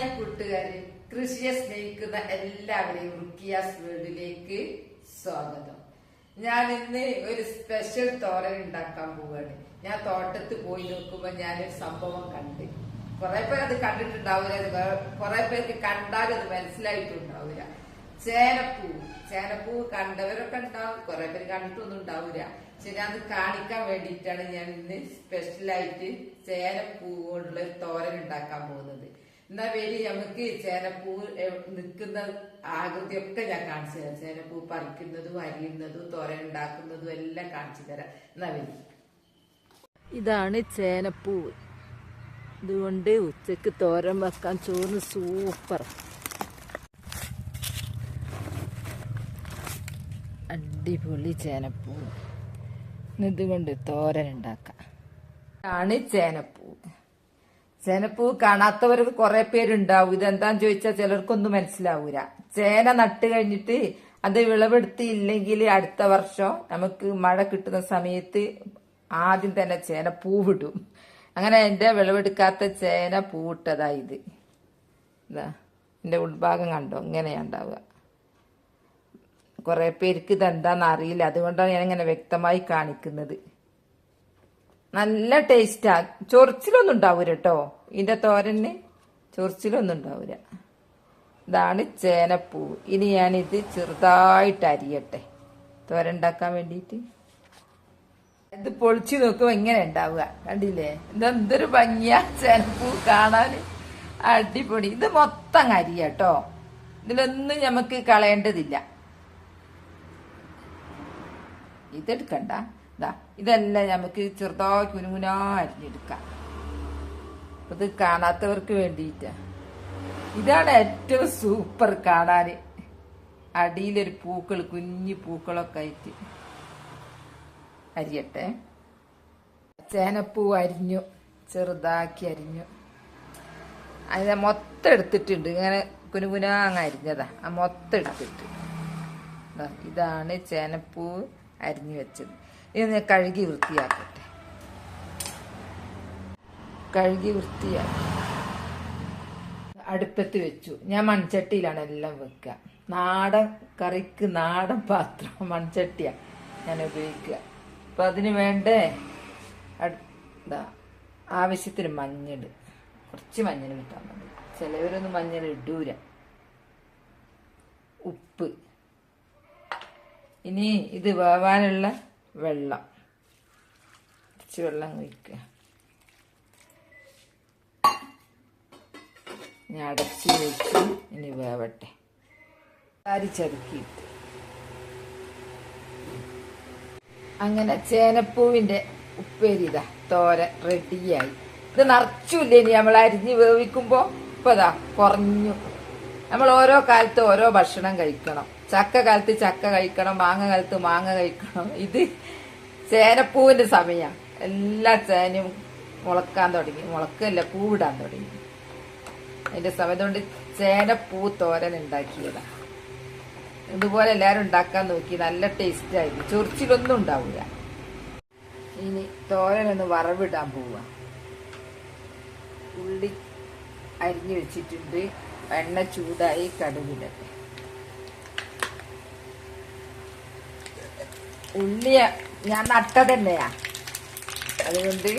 Hi കൂട്ടുകാരെ, കൃഷിയെ സ്നേഹിക്കുന്ന എല്ലാവരെയും റുക്കിയാസ് വേൾഡിലേക്ക് സ്വാഗതം. ഞാൻ ഇന്ന് ഒരു സ്പെഷ്യൽ തോരൻ ഉണ്ടാക്കാൻ പോവുകയാണ്. ഞാൻ തോട്ടത്തിൽ പോയി നോക്കുമ്പോ ഞാനൊരു സംഭവം കണ്ട്. കുറെ പേർ അത് കണ്ടിട്ടുണ്ടാവില്ല, കുറെ പേർക്ക് കണ്ടാൽ അത് മനസ്സിലായിട്ടുണ്ടാവില്ല. ചേനപ്പൂ കണ്ടവരൊക്കെ ഉണ്ടാവും, കുറെ പേര് കണ്ടിട്ടൊന്നും ഉണ്ടാവില്ല. പക്ഷെ ഞാൻ അത് കാണിക്കാൻ വേണ്ടിയിട്ടാണ് ഞാൻ ഇന്ന് സ്പെഷ്യലായിട്ട് ചേനപ്പൂ കൊണ്ടുള്ള ഒരു തോരൻ ഉണ്ടാക്കാൻ പോകുന്നത്. എന്നാ വരി നമുക്ക് ചേനപ്പൂ നിൽക്കുന്ന ആകൃതിയൊക്കെ ഞാൻ കാണിച്ചു തരാം. ചേനപ്പൂ പറിക്കുന്നതും അരിയുന്നതും തോരൻ ഉണ്ടാക്കുന്നതും എല്ലാം കാണിച്ചു തരാം. എന്നാ വരി. ഇതാണ് ചേനപ്പൂ. ഇതുകൊണ്ട് ഉച്ചക്ക് തോരൻ വെക്കാൻ ചോറിന് സൂപ്പർ. അടിപൊളി ചേനപ്പൂ. ഇതുകൊണ്ട് തോരൻ ഉണ്ടാക്കാം. ആണ് ചേനപ്പൂ. ചേനപ്പൂ കാണാത്തവർക്ക് കുറെ പേരുണ്ടാവും. ഇതെന്താന്ന് ചോദിച്ചാൽ ചിലർക്കൊന്നും മനസ്സിലാവൂല. ചേന നട്ട് കഴിഞ്ഞിട്ട് അത് വിളവെടുത്തില്ലെങ്കിൽ അടുത്ത വർഷം നമുക്ക് മഴ കിട്ടുന്ന സമയത്ത് ആദ്യം തന്നെ ചേന പൂവിടും. അങ്ങനെ എന്റെ വിളവെടുക്കാത്ത ചേന പൂവിട്ടതാ ഇത്. ഇതാ എന്റെ ഉൾഭാഗം കണ്ടോ, ഇങ്ങനെയാ ഉണ്ടാവുക. കുറെ പേർക്ക് ഇതെന്താന്ന് അറിയില്ല, അതുകൊണ്ടാണ് ഞാൻ ഇങ്ങനെ വ്യക്തമായി കാണിക്കുന്നത്. നല്ല ടേസ്റ്റാ. ചൊറിച്ചിലൊന്നും ഉണ്ടാവൂല കേട്ടോ, ഇതിന്റെ തോരന് ചൊറിച്ചിലൊന്നും ഉണ്ടാവൂല. ഇതാണ് ചേനപ്പൂ. ഇനി ഞാനിത് ചെറുതായിട്ട് അരിയട്ടെ തോരൻ ഉണ്ടാക്കാൻ വേണ്ടിയിട്ട്. ഇത് പൊളിച്ചു നോക്കുമ്പോ ഇങ്ങനെ ഉണ്ടാവുക, കണ്ടില്ലേ? ഇതെന്തൊരു ഭംഗിയാ ചേനപ്പൂ കാണാൻ, അടിപൊളി. ഇത് മൊത്തം അരിയാട്ടോ, ഇതിലൊന്നും നമുക്ക് കളയേണ്ടതില്ല. ഇതെടുക്കണ്ട, ഇതെല്ലാം നമുക്ക് ചെറുതായി കുനുകുനാ അരിഞ്ഞെടുക്കാം. ഇത് കാണാത്തവർക്ക് വേണ്ടിയിട്ടാ. ഇതാണ് ഏറ്റവും സൂപ്പർ കാണാന്. അടിയിലൊരു പൂക്കൾ, കുഞ്ഞു പൂക്കളൊക്കെ ആയിട്ട് അരിയട്ടെ. ചേനപ്പൂ അരിഞ്ഞു, ചെറുതാക്കി അരിഞ്ഞു. അതിനെ മൊത്തം എടുത്തിട്ടുണ്ട്, ഇങ്ങനെ കുനുകുനാ അങ്ങ് അരിഞ്ഞതാ. ആ മൊത്തം എടുത്തിട്ട് ഇതാണ് ചേനപ്പൂ അരിഞ്ഞു വെച്ചത്. ഇത് ഞാൻ കഴുകി വൃത്തിയാക്കട്ടെ. കഴുകി വൃത്തിയാക്കി അടുപ്പത്ത് വെച്ചു. ഞാൻ മൺചട്ടിയിലാണ് എല്ലാം വെക്കുക. നാടൻ കറിക്ക് നാടൻ പാത്രം മൺചട്ടിയാണ് ഞാൻ ഉപയോഗിക്കുക. അപ്പൊ അതിന് വേണ്ടേ ആവശ്യത്തിന് മഞ്ഞൾ, കുറച്ച് മഞ്ഞൾ കിട്ടാൻ മതി. ചിലവരൊന്നും മഞ്ഞൾ ഇടൂല. ഉപ്പ്. ഇനി ഇത് വേവാനുള്ള വെള്ളം, കുറച്ച് വെള്ളം ഒഴിക്കുക. ഞാൻ അടച്ച് വെച്ച് ഇനി വേവട്ടെ. അരിച്ചതുക്കിയിട്ട് അങ്ങനെ ചേനപ്പൂവിന്റെ ഉപ്പേരിതാ തോരൻ റെഡിയായി. ഇത് നിറച്ചില്ലേ ഇനി നമ്മൾ അരിഞ്ഞ് വേവിക്കുമ്പോ. ഇപ്പൊ ഇതാ കുറഞ്ഞു. നമ്മൾ ഓരോ കാലത്ത് ഓരോ ഭക്ഷണം കഴിക്കണം. ചക്ക കാലത്ത് ചക്ക കഴിക്കണം, മാങ്ങ കാലത്ത് മാങ്ങ കഴിക്കണം. ഇത് ചേനപ്പൂവിന്റെ സമയമാണ്. എല്ലാ ചേനയും മുളക്കാൻ തുടങ്ങി, മുളക്കല്ല പൂവിടാൻ തുടങ്ങി. അതിന്റെ സമയം കൊണ്ട് ചേനപ്പൂ തോരൻ ഉണ്ടാക്കിയതാ. ഇതുപോലെ എല്ലാരും ഉണ്ടാക്കാൻ നോക്കി, നല്ല ടേസ്റ്റ് ആയിരുന്നു. ചൊറിച്ചിലൊന്നും ഉണ്ടാവില്ല. ഇനി തോരനൊന്ന് വറവിടാൻ പോവുക. ഉള്ളി അരിഞ്ഞു വെച്ചിട്ടുണ്ട്. എണ്ണ ചൂടായി, കടുകിടട്ടെ. ഉള്ളി ഞാൻ നട്ടതന്നെയാ, അതുകൊണ്ട്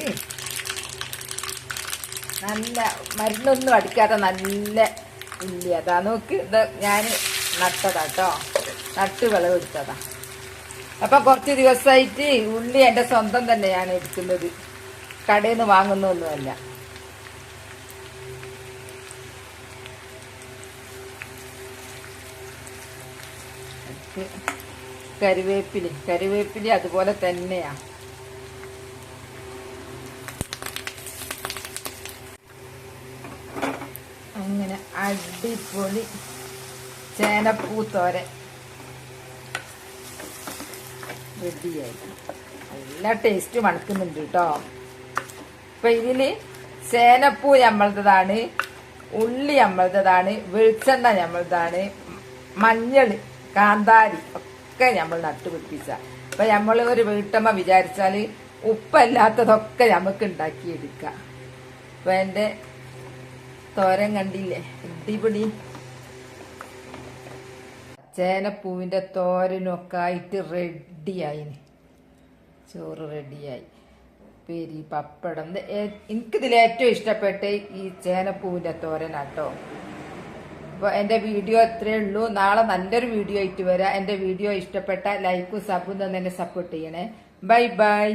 നല്ല മരുന്നൊന്നും അടിക്കാത്ത നല്ല ഉള്ളി. അതാ നോക്ക്, ഇത് ഞാൻ നട്ടതാട്ടോ, നട്ട് വിളവെടുത്തതാ. അപ്പൊ കുറച്ച് ദിവസമായിട്ട് ഉള്ളി എന്റെ സ്വന്തം തന്നെ ഞാൻ എടുക്കുന്നത്, കടയിൽ നിന്ന് വാങ്ങുന്നൊന്നുമല്ല. കറിവേപ്പില അതുപോലെ തന്നെയാ. അങ്ങനെ അടിപൊളി ചേനപ്പൂ തോരൻ റെഡിയായി. നല്ല ടേസ്റ്റ് മണക്കുന്നുണ്ട് കേട്ടോ. ഇപ്പൊ ഇതില് ചേനപ്പൂ നമ്മളതാണ്, ഉള്ളി നമ്മളതാണ്, വെളിച്ചെണ്ണ നമ്മളതാണ്, മഞ്ഞള്, കാന്താരി ഒക്കെ നമ്മൾ നട്ടുപിടിപ്പിച്ച. അപ്പൊ നമ്മൾ ഒരു വീട്ടമ്മ വിചാരിച്ചാല് ഉപ്പല്ലാത്തതൊക്കെ നമുക്ക് ഉണ്ടാക്കിയെടുക്കാം. അപ്പൊ എന്റെ തോരൻ കണ്ടില്ലേ, അടിപൊളി ചേനപ്പൂവിന്റെ തോരനൊക്കെ ആയിട്ട് റെഡിയായിന്. ചോറ് റെഡിയായി, പെരി പപ്പടം. എനിക്കിതിൽ ഏറ്റവും ഇഷ്ടപ്പെട്ട ഈ ചേനപ്പൂവിന്റെ തോരനാട്ടോ. അപ്പോൾ എൻ്റെ വീഡിയോ ഇത്രയേ ഉള്ളൂ. നാളെ നല്ലൊരു വീഡിയോ ആയിട്ട് വരാം. എൻ്റെ വീഡിയോ ഇഷ്ടപ്പെട്ട ലൈക്കും സബും തന്നെ സപ്പോർട്ട് ചെയ്യണേ. Bye bye.